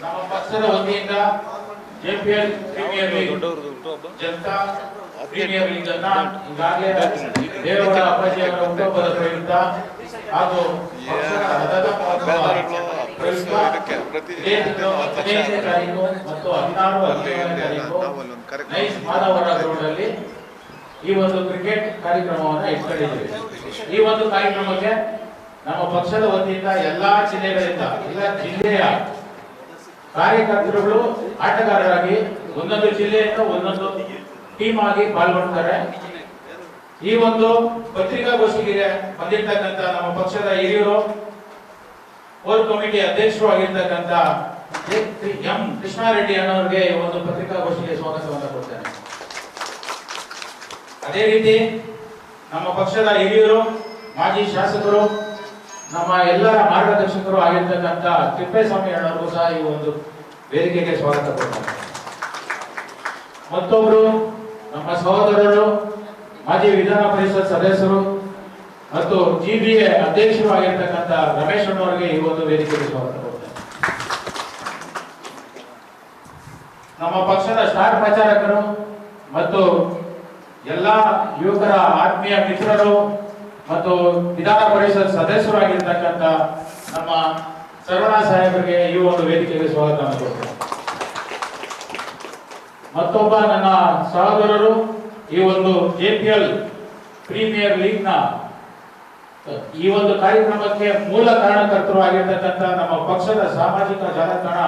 ನಮ್ಮ ಪಕ್ಷದ ವತಿಯಿಂದ JPL premier league Janata premier league ಅನ್ನ ಈಗಾಗಲೇ ದೇವೇಗೌಡ ಅಪ್ಪಾಜಿ ಅವರ ಹುಟ್ಟುಹಬ್ಬದ ಪ್ರಯುಕ್ತ ಹಾಗೂ ಪಕ್ಷದ ಹದದ ಪ್ರಯುಕ್ತ 15ನೇ ತಾರೀಕು ಮತ್ತು 16-17ನೇ ತಾರೀಕು ನೈಸ್ ಮಾಧವರ ಗ್ರೌಂಡಲ್ಲಿ ಈ ಒಂದು ಕ್ರಿಕೆಟ್ ಕಾರ್ಯಕ್ರಮವನ್ನು ಇಟ್ಕೊಂಡಿದ್ದೀವಿ. ಈ ಒಂದು ಕಾರ್ಯಕ್ರಮಕ್ಕೆ ನಮ್ಮ ಪಕ್ಷದ ವತಿಯಿಂದ ಎಲ್ಲಾ ಜಿಲ್ಲೆಗಳಿಂದ ಎಲ್ಲ ಜಿಲ್ಲೆಯ ಕಾರ್ಯಕರ್ತರುಗಳು ಆಟಗಾರರಾಗಿ ಒಂದೊಂದು ಜಿಲ್ಲೆಯಿಂದ ಒಂದೊಂದು ಟೀಮ್ ಆಗಿ ಪಾಲ್ಗೊಳ್ತಾರೆ. ಈ ಒಂದು ಪತ್ರಿಕಾಗೋಷ್ಠಿಗೆ ಬಂದಿರತಕ್ಕಂತ ನಮ್ಮ ಪಕ್ಷದ ಹಿರಿಯರು ಕೋರ್ ಕಮಿಟಿ ಅಧ್ಯಕ್ಷರು ಆಗಿರ್ತಕ್ಕಂಥ ಎಂ ಕೃಷ್ಣಾರೆಡ್ಡಿ ಅನ್ನೋರಿಗೆ ಒಂದು ಪತ್ರಿಕಾಗೋಷ್ಠಿಗೆ ಸ್ವಾಗತವನ್ನು ಕೊಡ್ತೇನೆ. ಅದೇ ರೀತಿ ನಮ್ಮ ಪಕ್ಷದ ಹಿರಿಯರು ಮಾಜಿ ಶಾಸಕರು ನಮ್ಮ ಎಲ್ಲರ ಮಾರ್ಗದರ್ಶಕರು ಆಗಿರ್ತಕ್ಕಂಥ ತಿಪ್ಪೇಸ್ವಾಮಿ ಅಣ್ಣವ್ರಿಗೂ ಸಹ ಈ ಒಂದು ವೇದಿಕೆಗೆ ಸ್ವಾಗತ ಕೊಡ್ತಾರೆ. ಮತ್ತೊಬ್ರು ನಮ್ಮ ಸಹೋದರರು ಮಾಜಿ ವಿಧಾನ ಪರಿಷತ್ ಸದಸ್ಯರು ಮತ್ತು ಜಿಬಿಎ ಅಧ್ಯಕ್ಷರು ಆಗಿರ್ತಕ್ಕಂಥ ರಮೇಶ್ ಅಣ್ಣವರಿಗೆ ಈ ಒಂದು ವೇದಿಕೆಗೆ ಸ್ವಾಗತ ಕೊಡ್ತಾರೆ. ನಮ್ಮ ಪಕ್ಷದ ಸ್ಟಾರ್ ಪ್ರಚಾರಕರು ಮತ್ತು ಎಲ್ಲ ಯುವಕರ ಆತ್ಮೀಯ ಮಿತ್ರರು ಮತ್ತು ವಿಧಾನ ಪರಿಷತ್ ಸದಸ್ಯರು ಆಗಿರ್ತಕ್ಕಂಥ ನಮ್ಮ ಸರವಣ ಸಾಹೇಬರಿಗೆ ಈ ಒಂದು ವೇದಿಕೆಗೆ ಸ್ವಾಗತ ಕೊಡ್ತಾರೆ. ಮತ್ತೊಬ್ಬ ನನ್ನ ಸಹೋದರರು ಈ ಒಂದು ಜೆಪಿಎಲ್ ಪ್ರೀಮಿಯರ್ ಲೀಗ್ ನ ಈ ಒಂದು ಕಾರ್ಯಕ್ರಮಕ್ಕೆ ಮೂಲ ಕಾರಣಕರ್ತರು ಆಗಿರ್ತಕ್ಕಂಥ ನಮ್ಮ ಪಕ್ಷದ ಸಾಮಾಜಿಕ ಜಾಲತಾಣ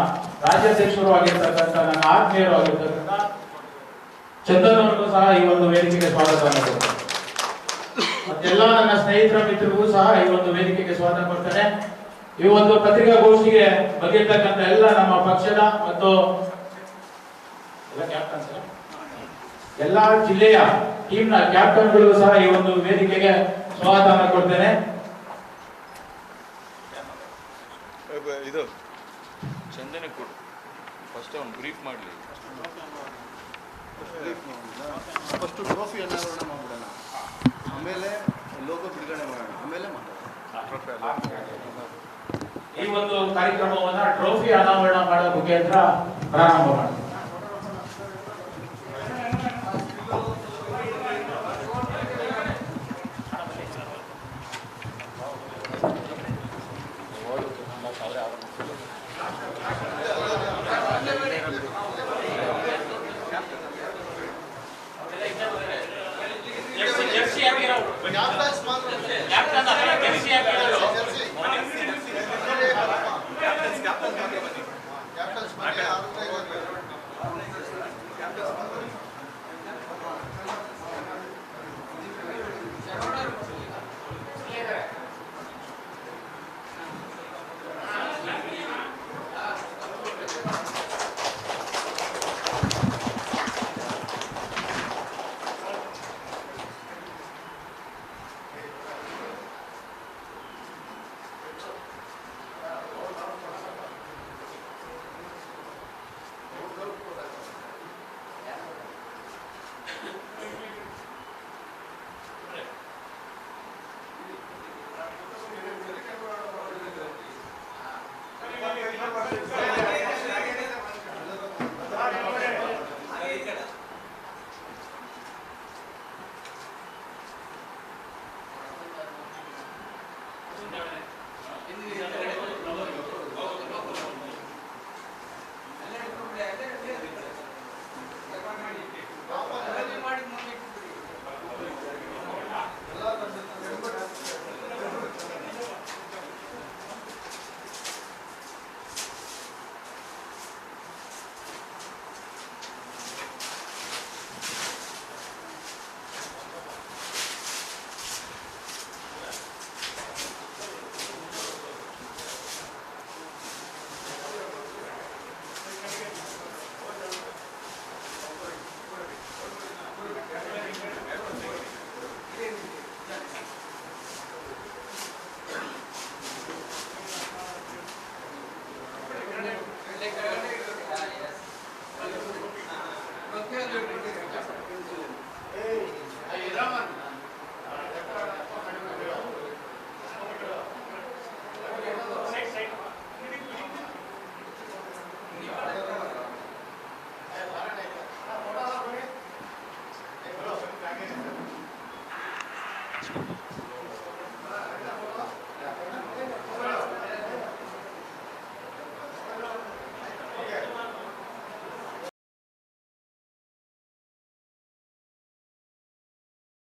ರಾಜ್ಯಾಧ್ಯಕ್ಷರು ಆಗಿರ್ತಕ್ಕಂಥ ನನ್ನ ಆತ್ಮೀಯರು ಆಗಿರ್ತಕ್ಕಂಥ ಚಂದನ್ ಅವರಿಗೂ ಸಹ ಈ ಒಂದು ವೇದಿಕೆಗೆ ಸ್ವಾಗತ ಕೊಡ್ತಾರೆ. ಮತ್ತೆಲ್ಲ ನನ್ನ ಸ್ನೇಹಿತರ ಮಿತ್ರರಿಗೂ ಸಹ ಈ ಒಂದು ವೇದಿಕೆಗೆ ಸ್ವಾಗತ ಕೊಡ್ತಾರೆ. ಈ ಒಂದು ಪತ್ರಿಕಾಗೋಷ್ಠಿಗೆ ಬಂದಿರತಕ್ಕಂಥ ಎಲ್ಲ ನಮ್ಮ ಪಕ್ಷದ ಮತ್ತು ಎಲ್ಲ ಜಿಲ್ಲೆಯ ಟೀಮ್ ನ ಕ್ಯಾಪ್ಟನ್ಗಳಿಗೂ ಸಹ ಈ ಒಂದು ವೇದಿಕೆಗೆ ಸ್ವಾಗತ ಕೊಡ್ತೇನೆ. ಇದು ಚಂದನ ಕೊಡು ಫಸ್ಟ್ ಅವನು ಬ್ರೀಫ್ ಮಾಡಲಿ. ಫಸ್ಟ್ ಟ್ರೋಫಿ ಅನಾವರಣ ಮಾಡೋಣ, ಆಮೇಲೆ ಲೋಗೋ ಬಿಡುಗಡೆ ಮಾಡೋಣ, ಆಮೇಲೆ ಈ ಒಂದು ಕಾರ್ಯಕ್ರಮವನ್ನ ಟ್ರೋಫಿ ಅನಾವರಣ ಮಾಡೋ ಮುಖೇಂದ್ರ ಪ್ರಾರಂಭ ಮಾಡ್ತೀವಿ.